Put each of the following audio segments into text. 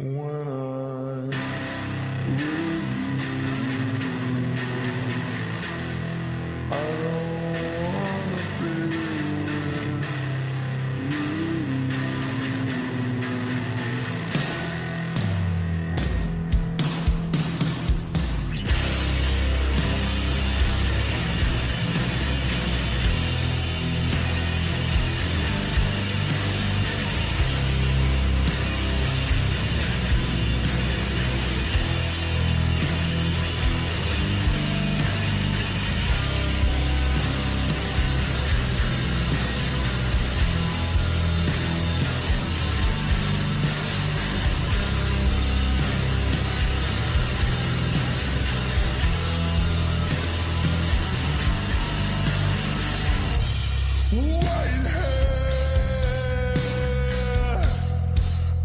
When I'm with you, I don't wanna be with white hair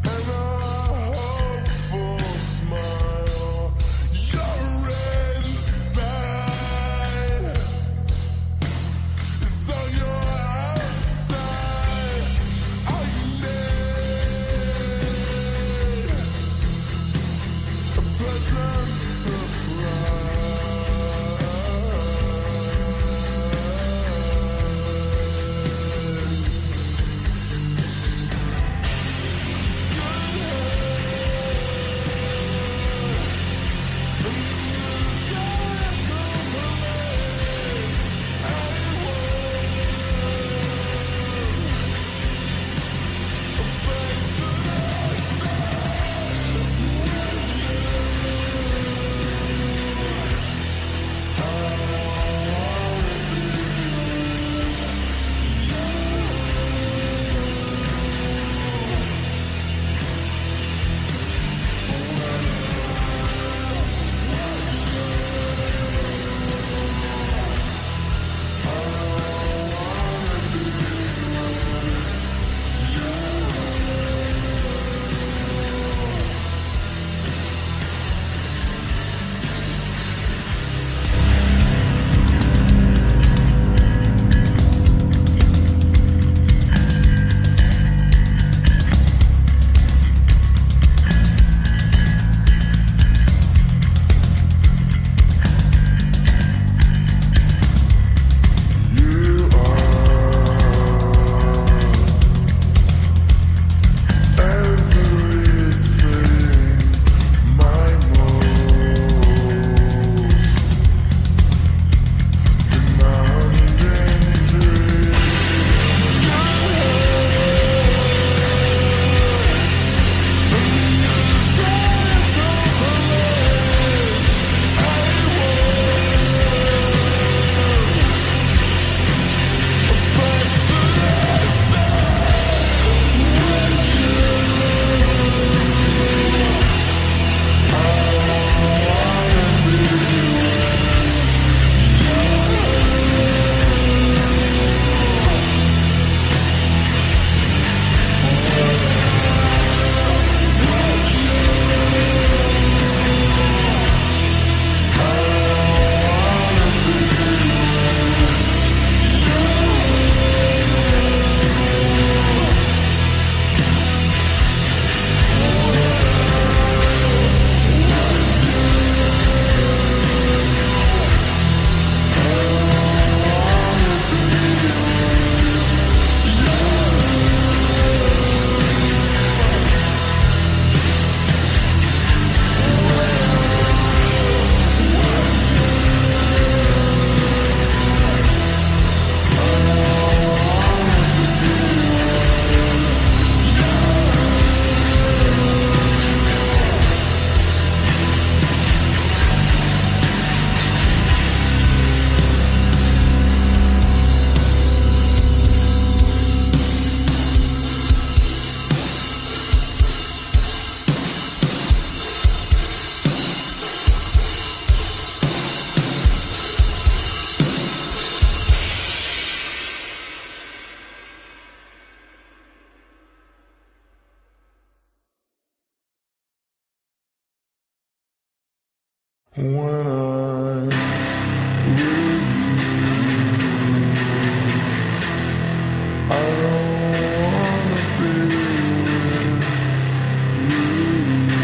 and a hopeful smile. You're inside, so you're outside. I need a pleasant surprise. When I'm with you, I don't wanna be with you.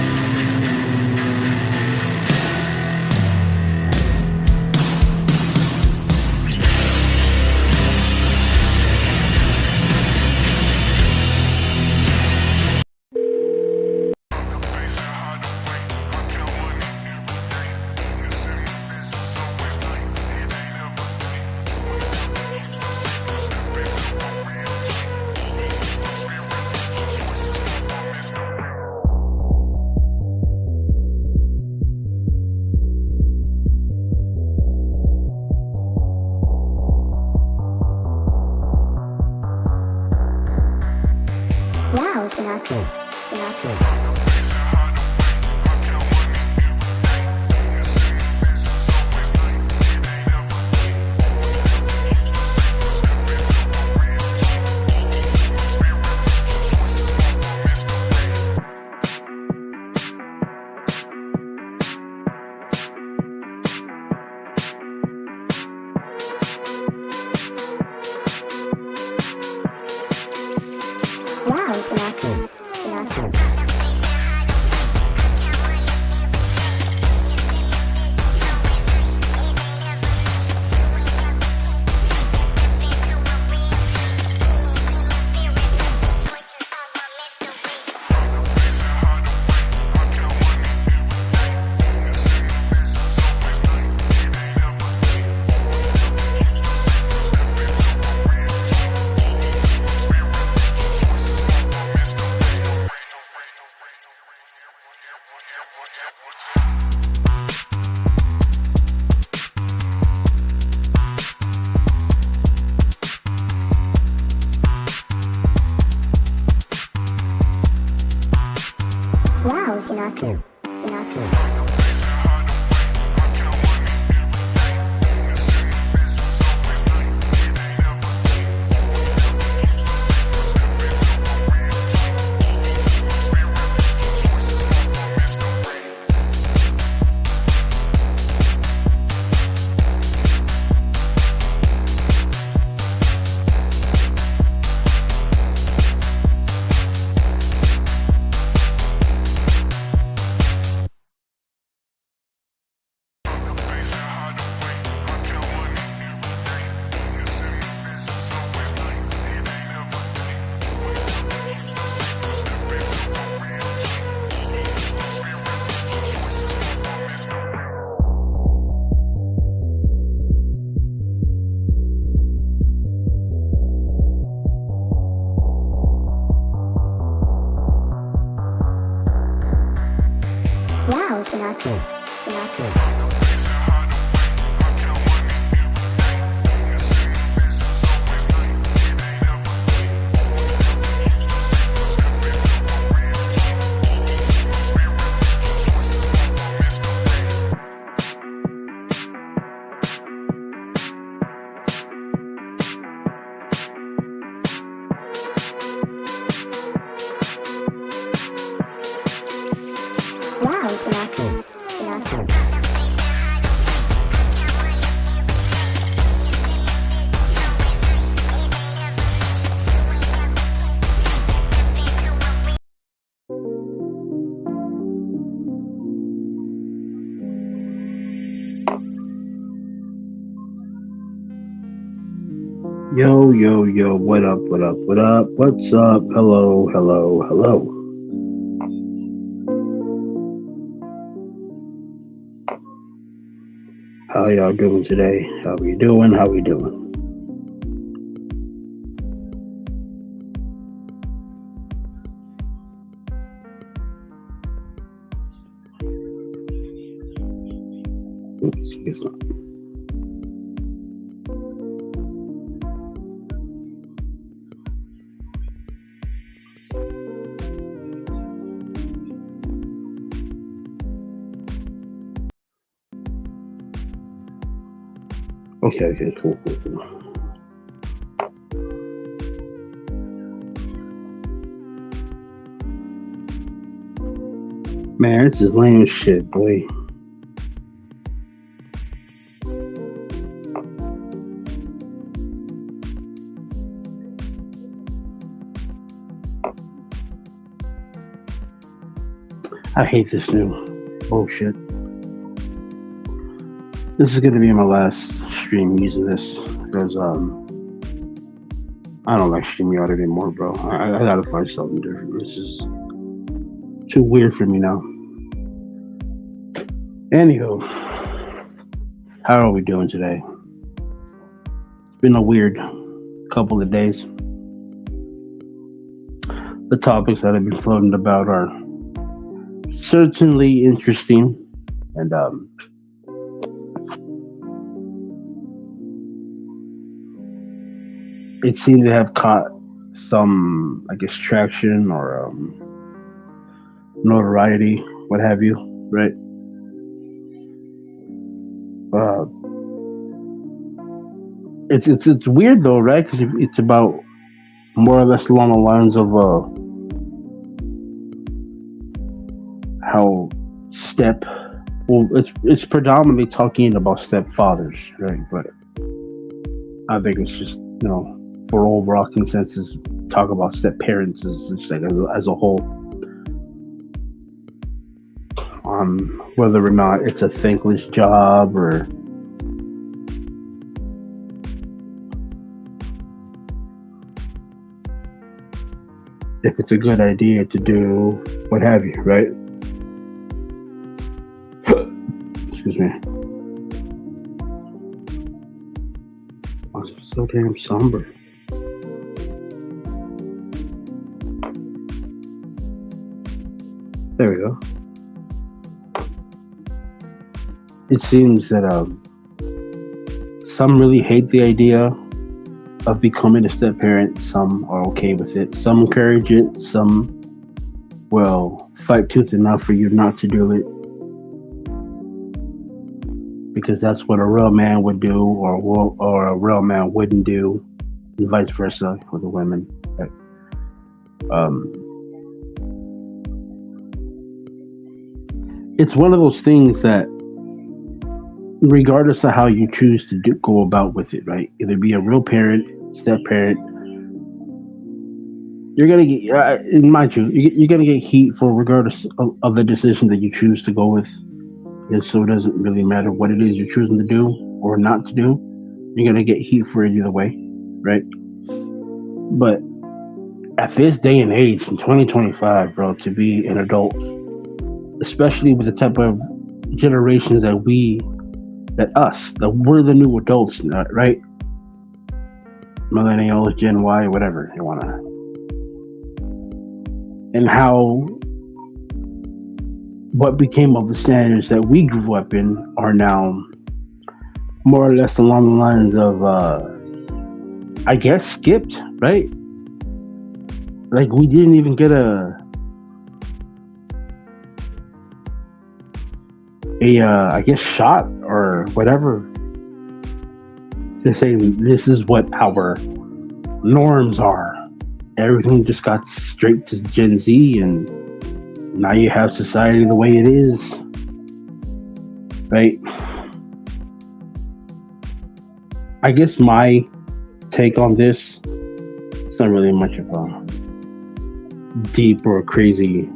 Wow, Sinatra. Wow, Sinatra. Wow, Sinatra. Wow, Sinatra. Yo, what up, what's up, hello. How y'all doing today? How we doing? Oops, excuse me. Okay, cool. Man, this is lame as shit, boy. I hate this new bullshit. This is gonna be my last stream using this because I don't like StreamYard anymore, bro. I gotta find something different. This is too weird for me now. Anywho, how are we doing today? It's been a weird couple of days. The topics that have been floating about are certainly interesting, and it seemed to have caught some, I guess, traction or notoriety, what have you, right? Uh, it's weird though, right? Because it's about more or less along the lines of how step. Well, it's predominantly talking about stepfathers, right? But I think it's just for overall consensus, talk about step parents as just like as a whole, whether or not it's a thankless job or if it's a good idea to do, what have you, right? Excuse me. I'm so damn somber. There we go. It seems that some really hate the idea of becoming a step parent. Some are okay with it. Some encourage it. Some will fight tooth and nail for you not to do it because that's what a real man would do, or a real man wouldn't do, and vice versa for the women. Right? It's one of those things that, regardless of how you choose to go about with it, right? Either be a real parent, step parent, you're gonna get, mind you, you're gonna get heat for regardless of the decision that you choose to go with. And so it doesn't really matter what it is you're choosing to do or not to do. You're gonna get heat for it either way, right? But at this day and age, in 2025, bro, to be an adult, especially with the type of generations that we're the new adults, right? Millennials, Gen Y, whatever you wanna, and how what became of the standards that we grew up in are now more or less along the lines of, I guess, skipped, right? Like we didn't even get I guess shot or whatever to say this is what our norms are. Everything just got straight to Gen Z, and now you have society the way it is, right? I guess my take on this, it's not really much of a deep or crazy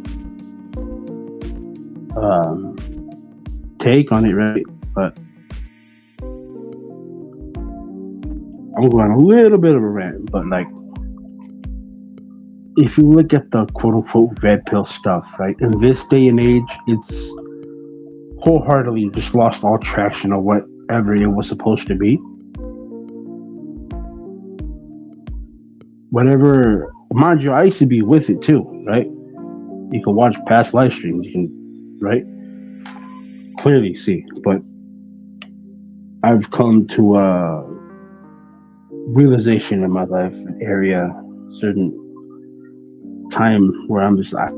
take on it, right? But I'm going a little bit of a rant, but like, if you look at the quote unquote red pill stuff, right, in this day and age, it's wholeheartedly just lost all traction of whatever it was supposed to be. Whatever, mind you, I used to be with it too, right? You can watch past live streams, you can, right, clearly see, but I've come to a realization in my life, an area, certain time where I'm just like,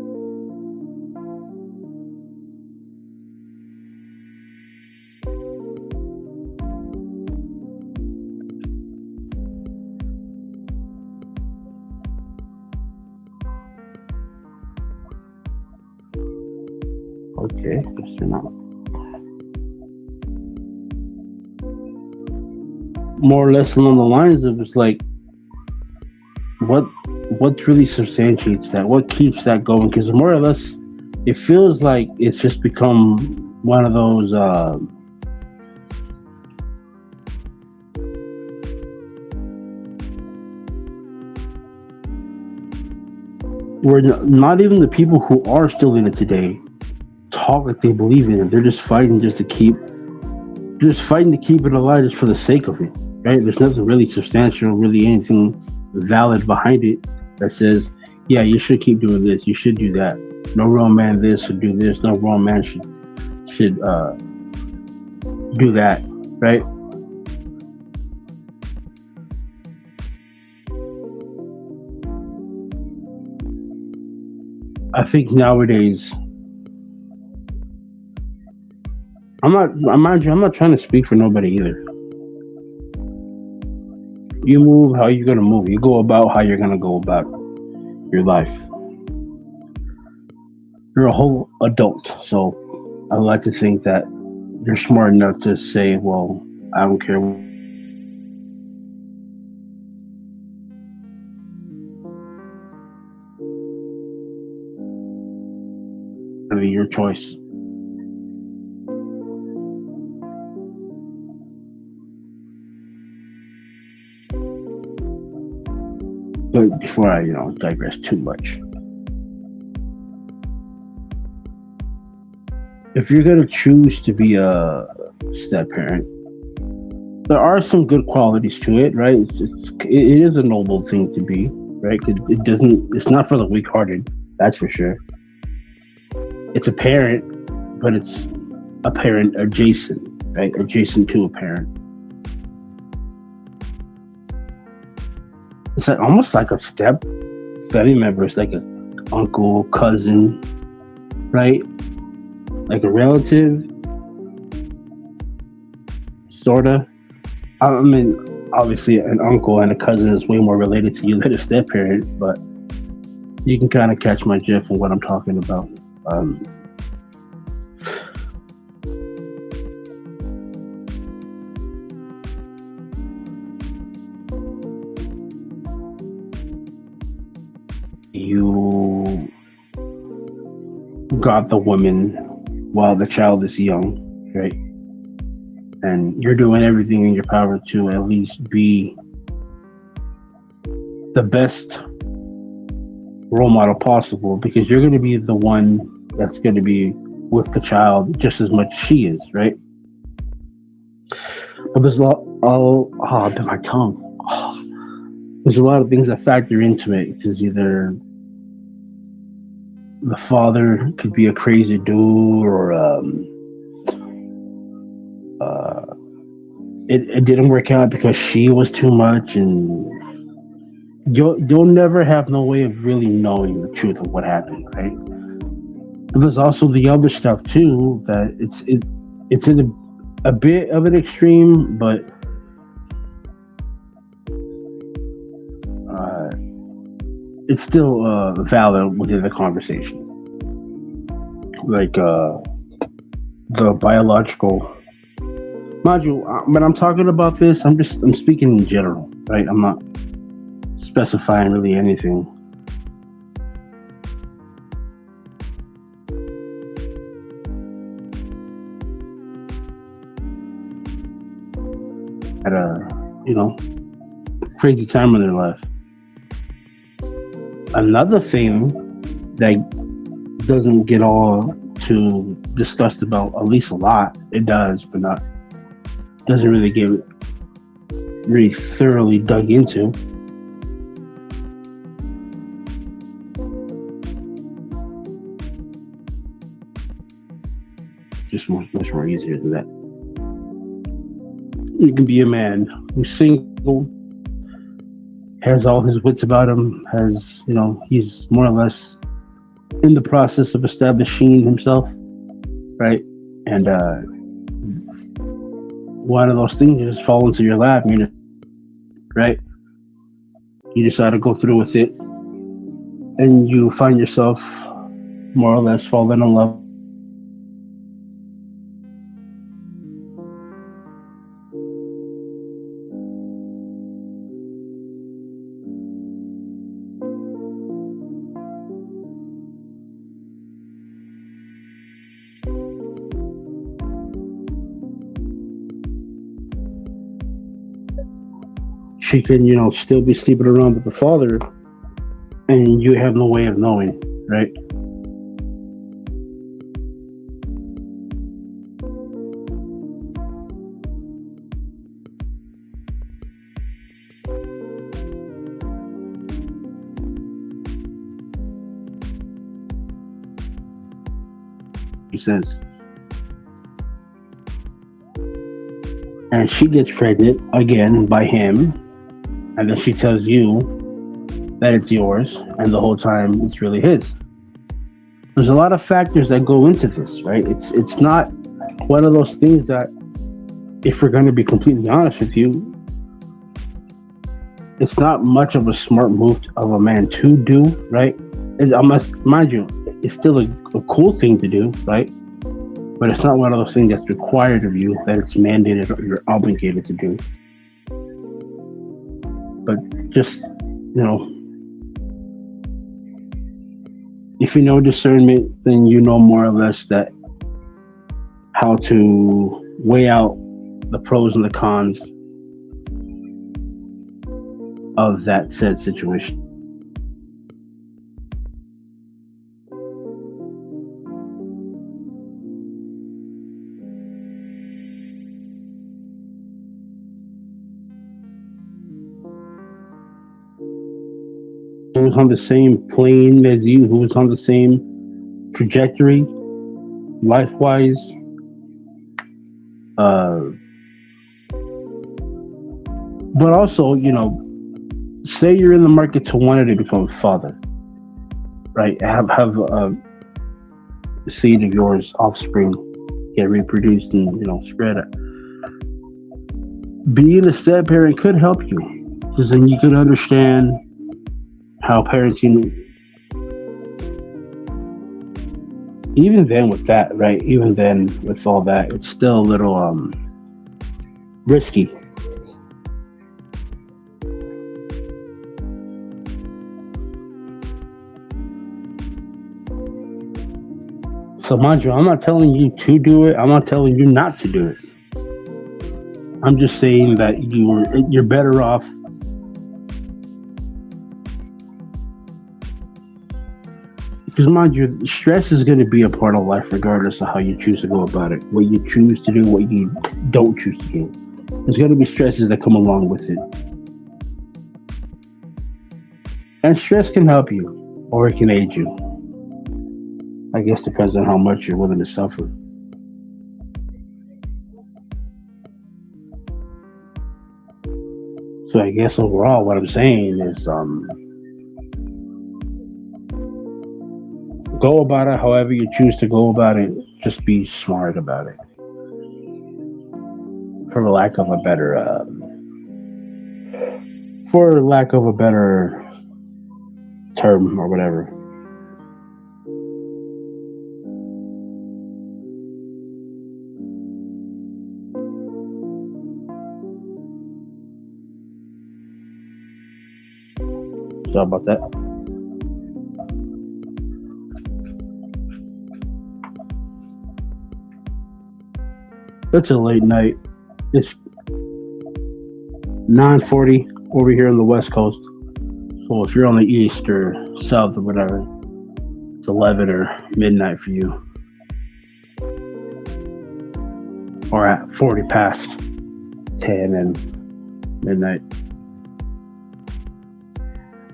okay, guess you're not. More or less along the lines of, it's like, what really substantiates that? What keeps that going? Because more or less, it feels like it's just become one of those where not even the people who are still in it today talk like they believe in it. They're just fighting to keep it alive just for the sake of it, right? There's nothing really substantial, really anything valid behind it that says, yeah, you should keep doing this, you should do that. No real man this should do this, no real man should do that, right? I think nowadays, mind you, I'm not trying to speak for nobody either. You move how you're gonna move. You go about how you're gonna go about your life. You're a whole adult, so I like to think that you're smart enough to say, well, I don't care. Your choice. But before I, digress too much, if you're gonna choose to be a step parent, there are some good qualities to it, right? It is a noble thing to be, right? 'Cause it's not for the weak-hearted, that's for sure. It's a parent, but it's a parent adjacent, right? Adjacent to a parent. It's like almost like a step family member. It's like a uncle, cousin, right? Like a relative, sorta. I mean, obviously, an uncle and a cousin is way more related to you than a step parent, but you can kind of catch my drift on what I'm talking about. Um, you got the woman while the child is young, right? And you're doing everything in your power to at least be the best role model possible, because you're going to be the one that's going to be with the child just as much as she is, right? But there's a lot. I bit my tongue. There's a lot of things that factor into it, because either the father could be a crazy dude, or it didn't work out because she was too much, and you'll never have no way of really knowing the truth of what happened, right? But there's also the other stuff too, that it's in a bit of an extreme, but it's still valid within the conversation. Like the biological, mind you, when I'm talking about this, I'm speaking in general, right? I'm not specifying really anything. At a crazy time in their life. Another thing that doesn't get all too discussed about, at least a lot, it does, but not doesn't really get really thoroughly dug into. Just much more easier than that. You can be a man who's single, has all his wits about him, has, he's more or less in the process of establishing himself, right? And one of those things just fall into your lap, right? You decide to go through with it, and you find yourself more or less falling in love. She can, still be sleeping around with the father, and you have no way of knowing, right? He says. And she gets pregnant again by him, and then she tells you that it's yours, and the whole time it's really his. There's a lot of factors that go into this, right? It's not one of those things that, if we're going to be completely honest with you, it's not much of a smart move of a man to do, right? And I must mind you, it's still a cool thing to do, right? But it's not one of those things that's required of you, that it's mandated or you're obligated to do. But just, if you know discernment, then you know more or less that how to weigh out the pros and the cons of that said situation. Who's on the same plane as you, who's on the same trajectory, life wise. But also, say you're in the market to want to become a father, right? Have a seed of yours, offspring, get reproduced and spread it. Being a step parent could help you, because then you could understand how parenting, even then with that, right? Even then with all that, it's still a little risky. So mind you, I'm not telling you to do it. I'm not telling you not to do it. I'm just saying that you're better off because, mind you, stress is going to be a part of life regardless of how you choose to go about it. What you choose to do, what you don't choose to do. There's going to be stresses that come along with it. And stress can help you, or it can aid you. I guess depends on how much you're willing to suffer. So I guess overall what I'm saying is go about it however you choose to go about it. Just be smart about it. For lack of a better term or whatever. Sorry about that. It's a late night. It's 9:40 over here on the West Coast. So if you're on the East or South or whatever, it's 11 or midnight for you. Or at 40 past 10 and midnight.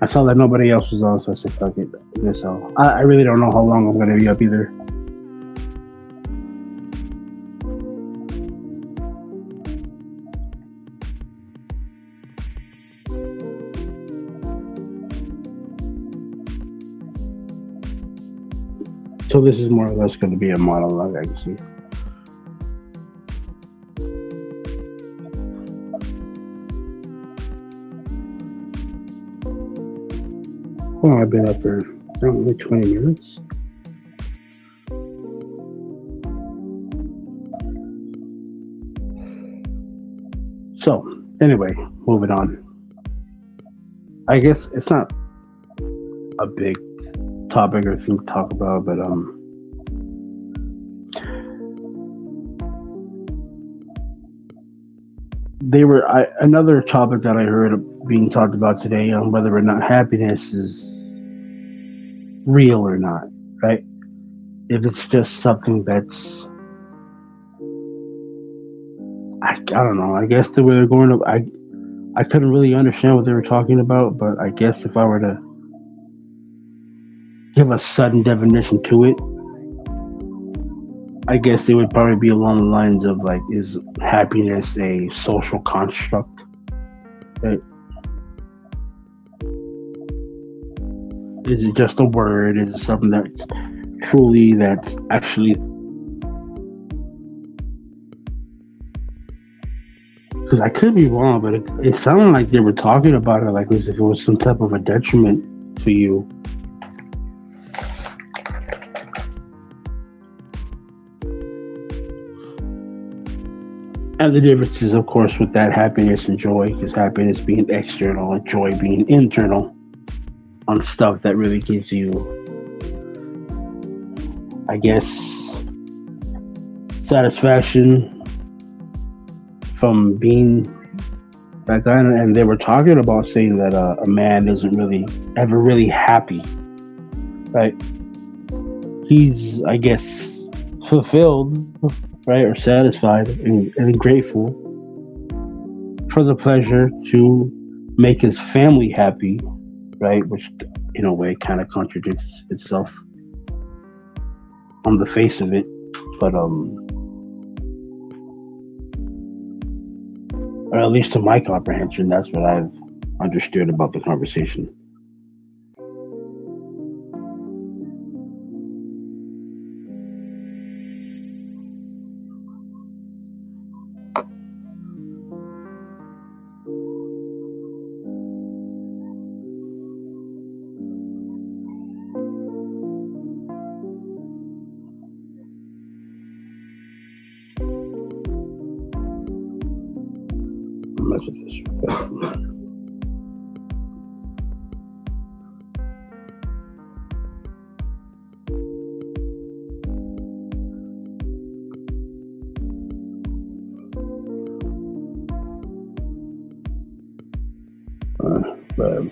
I saw that nobody else was on, so I said, fuck it. I guess I really don't know how long I'm going to be up either. So this is more or less going to be a monologue, I can see. Well, I've been up for probably 20 minutes. So, anyway, moving on. I guess it's not a big topic or thing to talk about, but another topic that I heard being talked about today on whether or not happiness is real or not, right? If it's just something that's, I don't know. I guess the way they're going to, I couldn't really understand what they were talking about, but I guess if I were to give a sudden definition to it, I guess it would probably be along the lines of like, is happiness a social construct? Right? Is it just a word? Is it something that's truly that's actually, because I could be wrong, but it sounded like they were talking about it like as if it was some type of a detriment for you. And the difference is, of course, with that happiness and joy, because happiness being external and joy being internal on stuff that really gives you, I guess, satisfaction from being that guy. And they were talking about saying that a man isn't really ever really happy, right? He's, I guess, fulfilled, right, or satisfied and grateful for the pleasure to make his family happy, right? Which, in a way, kind of contradicts itself on the face of it, but or at least to my comprehension, that's what I've understood about the conversation. Messages. But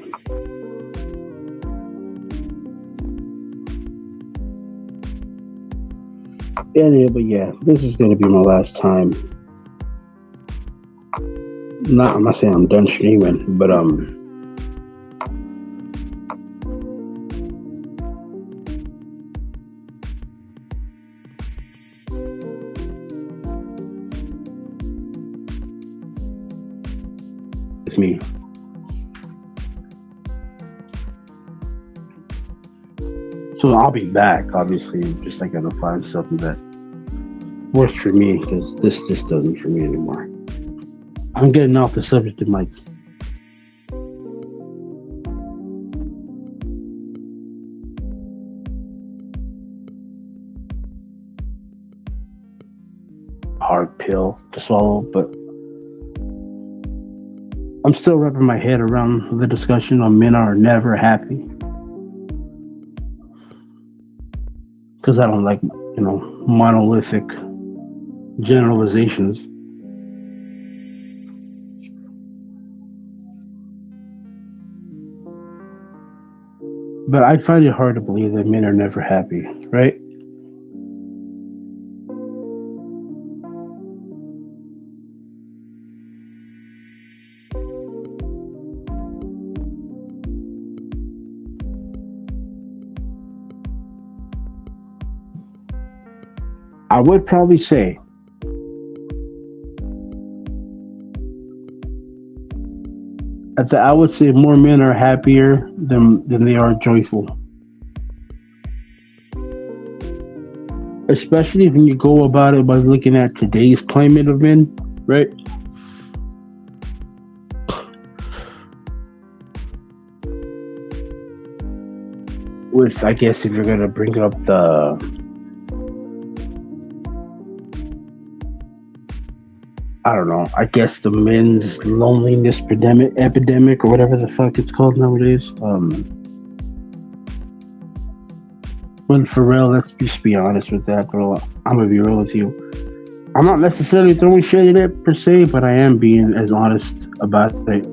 yeah, but yeah, this is gonna be my last time. I'm not saying I'm done streaming, but with me. So I'll be back. Obviously, just I gotta find something that works for me, because this just doesn't for me anymore. I'm getting off the subject of my hard pill to swallow, but I'm still wrapping my head around the discussion on men are never happy, because I don't like, monolithic generalizations. But I find it hard to believe that men are never happy, right? I would probably say I would say more men are happier than they are joyful. Especially when you go about it by looking at today's climate of men, right? With, I guess, if you're gonna bring up I don't know, I guess the men's loneliness epidemic or whatever the fuck it's called nowadays. But for real, let's just be honest with that, bro. I'm gonna be real with you. I'm not necessarily throwing shade at it per se, but I am being as honest about it.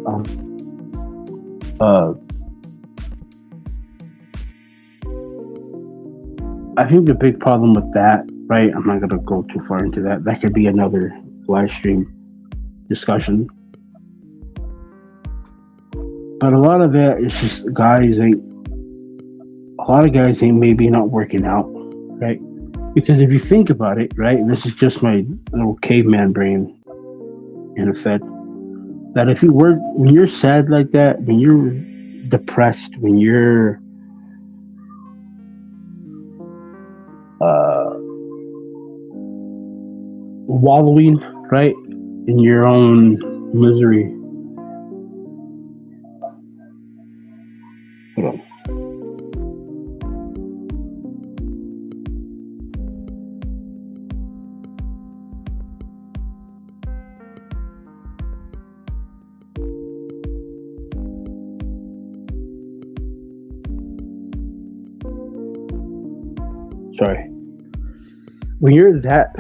I think the big problem with that, right? I'm not gonna go too far into that. That could be another live stream discussion. But a lot of that is just a lot of guys ain't maybe not working out, right? Because if you think about it, right, and this is just my little caveman brain in effect, that if you work, when you're sad like that, when you're depressed, when you're wallowing, right, in your own misery. Hold on. Sorry. When you're that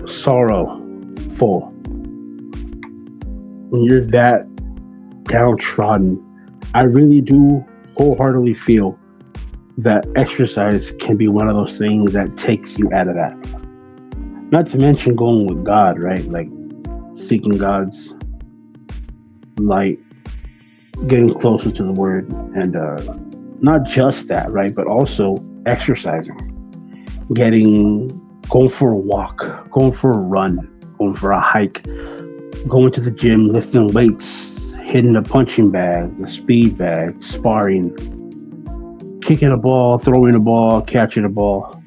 sorrowful, when you're that downtrodden, I really do wholeheartedly feel that exercise can be one of those things that takes you out of that. Not to mention going with God, right? Like seeking God's light, getting closer to the Word, and not just that, right? But also exercising, going for a walk, going for a run, going for a hike, going to the gym, lifting weights, hitting the punching bag, the speed bag, sparring, kicking a ball, throwing a ball, catching a ball,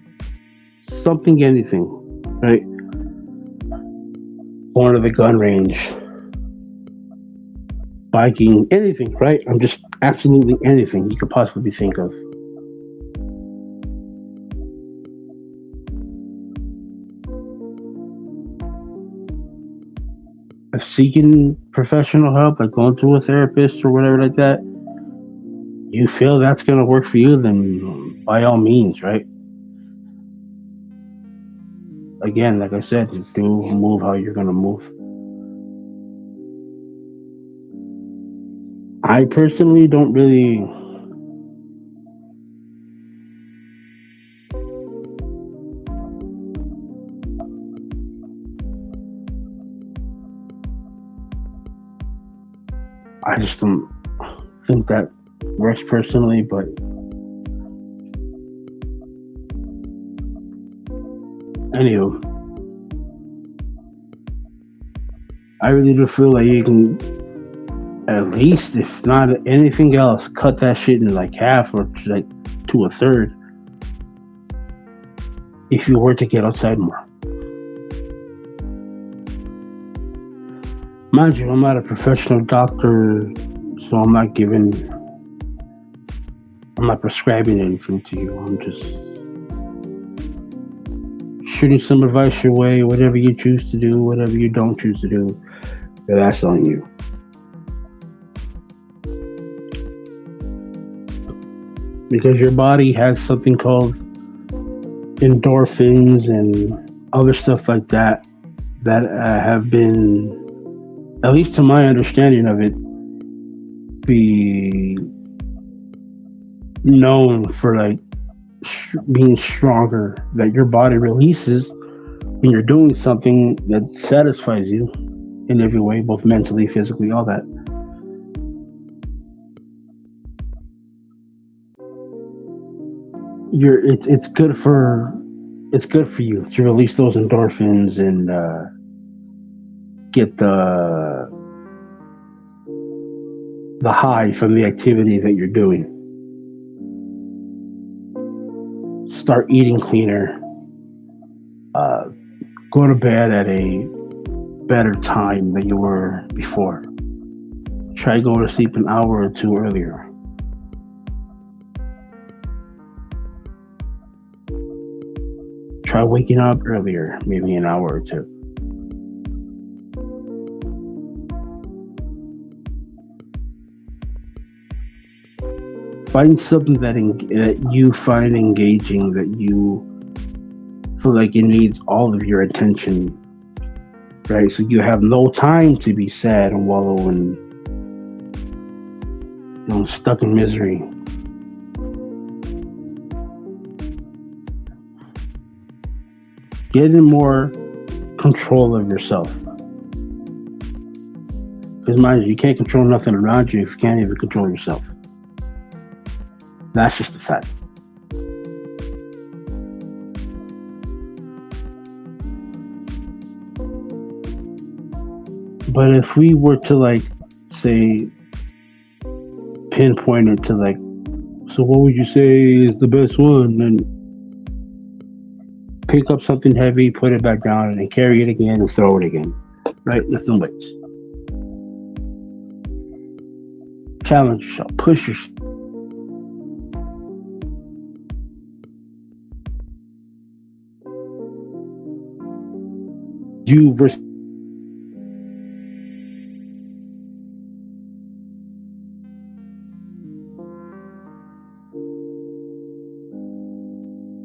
something, anything, right? Going to the gun range, biking, anything, right? I'm just absolutely anything you could possibly think of. If seeking professional help, like going to a therapist or whatever like that, you feel that's going to work for you, then by all means, right? Again, like I said, do move how you're going to move. I personally don't really I just don't think that works personally, but anywho, I really do feel like you can, at least, if not anything else, cut that shit in like half or like to a third if you were to get outside more. Mind you, I'm not a professional doctor, so I'm not prescribing anything to you. I'm just shooting some advice your way. Whatever you choose to do, whatever you don't choose to do, that's on you. Because your body has something called endorphins and other stuff like that have been, at least to my understanding of it, be known for like being stronger, that your body releases when you're doing something that satisfies you in every way, both mentally, physically, all that. It's good for you to release those endorphins and get the high from the activity that you're doing. Start eating cleaner. Go to bed at a better time than you were before. Try going to sleep an hour or two earlier. Try waking up earlier, maybe an hour or two. Find something that you find engaging, that you feel like it needs all of your attention, right? So you have no time to be sad and wallow and stuck in misery. Get in more control of yourself. Because mind you can't control nothing around you if you can't even control yourself. That's just a fact. But if we were to like say pinpoint it to like, so what would you say is the best one? And pick up something heavy, put it back down, and then carry it again and throw it again. Right? Lifting weights. Challenge yourself. Push yourself. You versus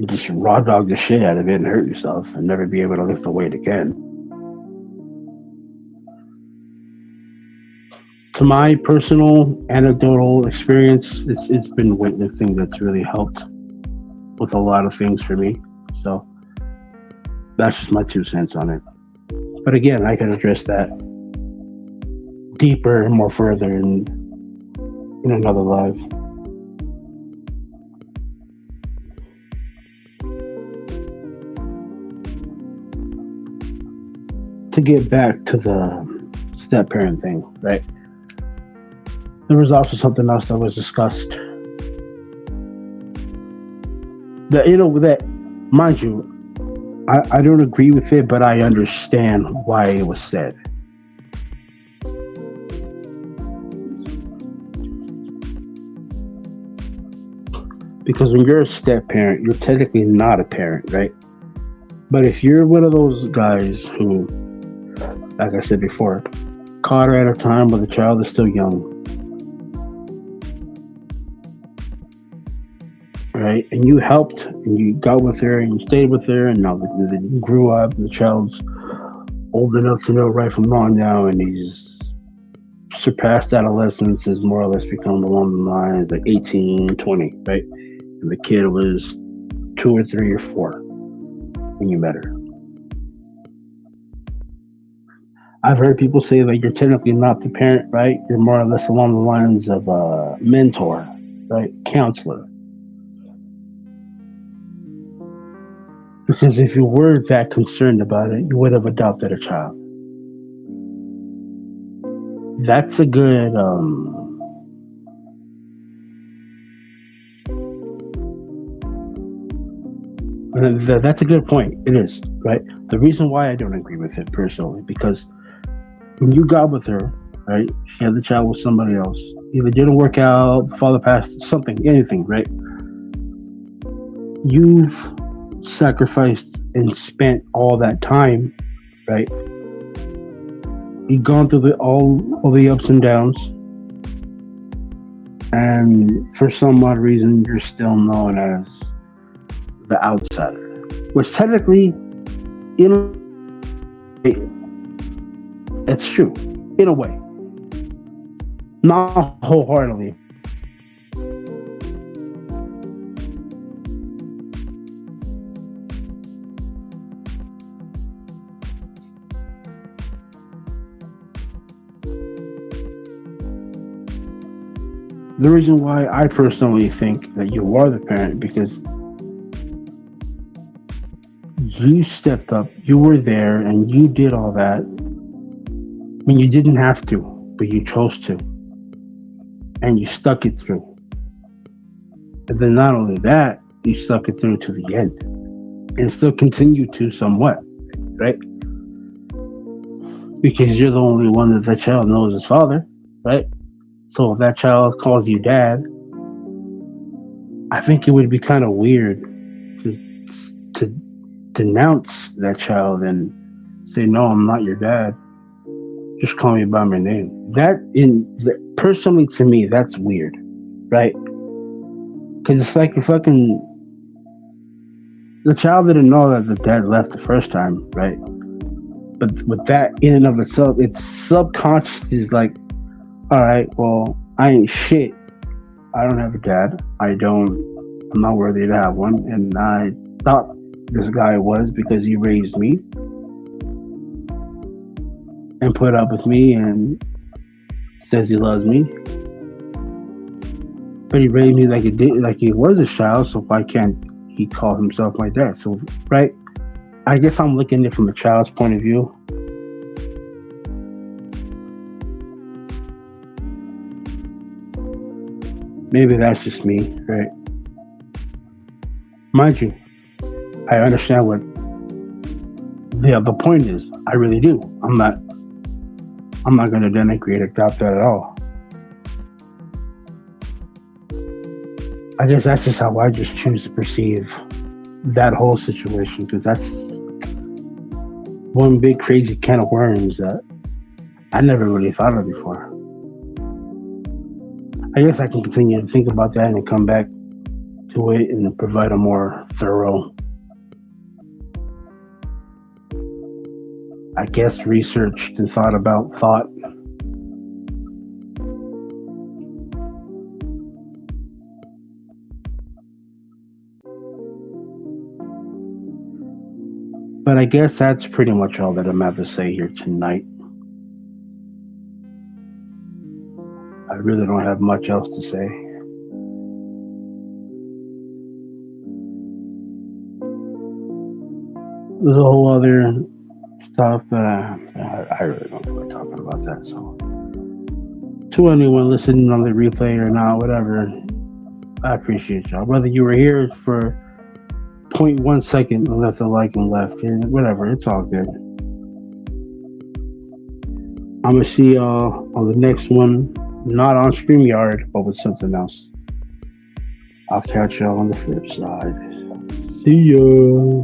just raw dog the shit out of it and hurt yourself and never be able to lift the weight again. To my personal anecdotal experience, it's been weightlifting that's really helped with a lot of things for me. So that's just my 2 cents on it. But again, I can address that deeper and more further in another live. To get back to the step parent thing, right? There was also something else that was discussed. That mind you, I don't agree with it, but I understand why it was said. Because when you're a step parent, you're technically not a parent, right? But if you're one of those guys who, like I said before, caught her at a time where the child is still young, right? And you helped, and you got with her, and you stayed with her, and now you grew up, and the child's old enough to know right from wrong now, and he's surpassed adolescence, has more or less become along the lines like 18, 20, right? And the kid was 2 or 3 or 4 when you met her. I've heard people say that you're technically not the parent, right? You're more or less along the lines of a mentor, right? Counselor. Because if you were that concerned about it, you would have adopted a child. That's a good that's a good point. It is, right? The reason why I don't agree with it personally, because when you got with her, right, she had the child with somebody else. Either didn't work out, father passed, something, anything, right? You've sacrificed and spent all that time, right? You've gone through all the ups and downs, and for some odd reason, you're still known as the outsider, which technically, it's true, in a way, not wholeheartedly. The reason why I personally think that you are the parent, because you stepped up, you were there, and you did all that. I mean, you didn't have to, but you chose to. And you stuck it through. And then not only that, you stuck it through to the end. And still continue to somewhat, right? Because you're the only one that child knows his father, right? So if that child calls you dad, I think it would be kind of weird to denounce that child and say, no, I'm not your dad. Just call me by my name. Personally to me, that's weird, right? Because it's like the child didn't know that the dad left the first time, right? But with that in and of itself, it's subconscious is like, all right, well, I ain't shit. I don't have a dad. I'm not worthy to have one. And I thought this guy was, because he raised me and put up with me and says he loves me. But he raised me like he was a child, so why can't he call himself my dad? So, right? I guess I'm looking at it from a child's point of view. Maybe that's just me, right? Mind you, I understand what Yeah, the point is, I really do. I'm not going to denigrate or doubt that at all. I guess that's just how I just choose to perceive that whole situation, because that's one big crazy can of worms that I never really thought of before. I guess I can continue to think about that and come back to it and provide a more thorough, I guess, researched and thought about thought. But I guess that's pretty much all that I'm have to say here tonight. I really don't have much else to say. There's a whole other stuff, but I really don't feel like talking about that. So, to anyone listening on the replay or not, whatever, I appreciate y'all. Whether you were here for 0.1 second and left a like and left, and whatever, it's all good. I'm gonna see y'all on the next one, not on StreamYard, but with something else. I'll catch y'all on the flip side. See ya.